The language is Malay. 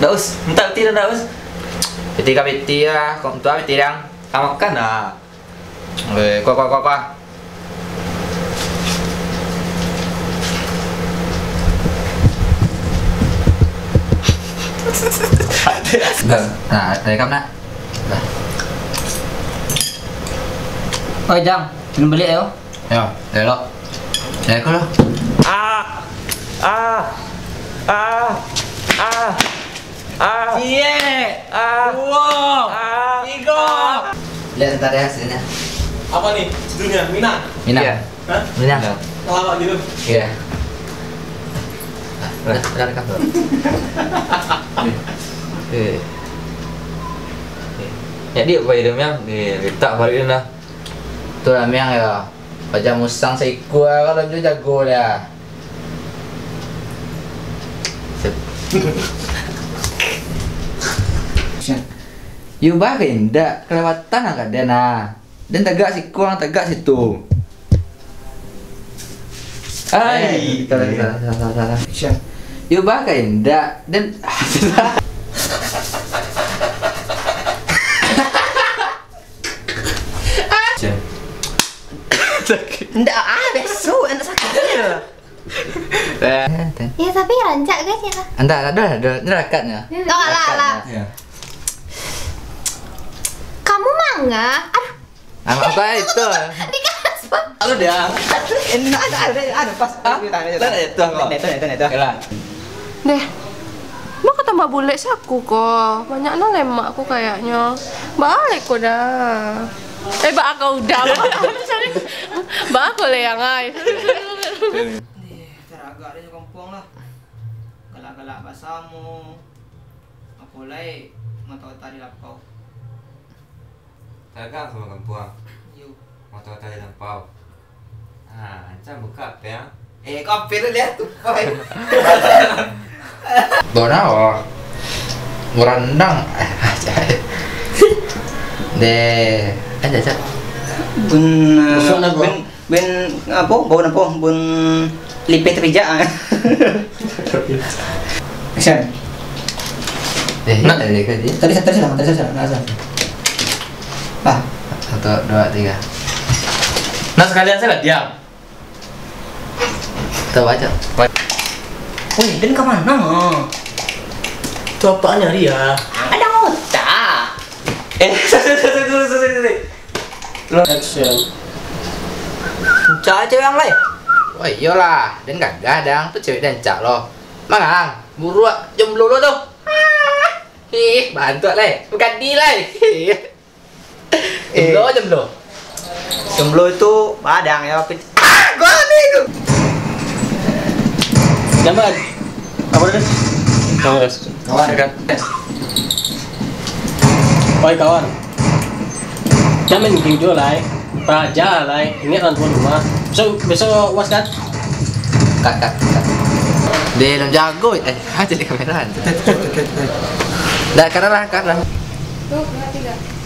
Dah us, minta peti dah us. Peti ka peti lah, kau tua peti yang kamu makan dah. Kau. Nah, dari kamu nak. Oi Jang, minum beli ayo. Ayo, dari lo. Dari kau lo. Cie. Wow. Tiga. Lihat ntar ya hasilnya. Apa nih judulnya? Minang? Minang. Hah? Minang. Lama gitu? Iya. Udah rekam tuh. Jadi apa hidupnya? Letak balik dah. Tuh lah miang ya. Baca musang seiku kalau dia jago dia. You barin dak kelewatan angkat dia nah. Dan tegak si kurang tegak situ. Ai, salah. You barin dak dan Ndak besok enak sakitnya. Ya tapi rancak guys ya. Anda ada rakatnya. Enggak lah. Iya. Kamu mangga? Aduh, Apa itu? dikasih. Lalu dia. Ini ada pas. Itu kok. Itu. Deh, mau kata Mbak Bule sih aku kok. Banyaknya lemak aku kayaknya. Balik kok dah. Mbak aku udah. Mbak aku le yang ay. Teragak dia kompong lah. Galak-galak basamu. Apa lagi? Mau tahu tadi lapau. Agak sama kampung. Yuk. Motor tadi lampau. Macam buka apa ya? Kopi tu lihat tupai. Bona oh. Merendang. Deh, ada cak. Ben apa? Bau apa? Bun lipet rejak. Action. Nak ada ke dia? Tadi salah. Ah, 1, 2, 3. Nah sekalian saya diam. Kita baca. wih, Ben ke mana? Itu apaan nyari ya? Ada otak. Action. Cak cewek yang lain. Oh iyalah, dan gagah dang tuh cewek dan cak lo. Mangang, buru jomblo lo tuh. Bantu le, bukan di le. Jomblo. Jomblo itu badang ya. Gua nih itu. Jamban. Apa itu? Kawan kan. Oi kawan. Jangan bikin jual lah. Praja lah. Ingat orang tua rumah. Besok was kan? Kak. Dia dalam jago. Jadi kamera. Dah karena. Tuh, 3.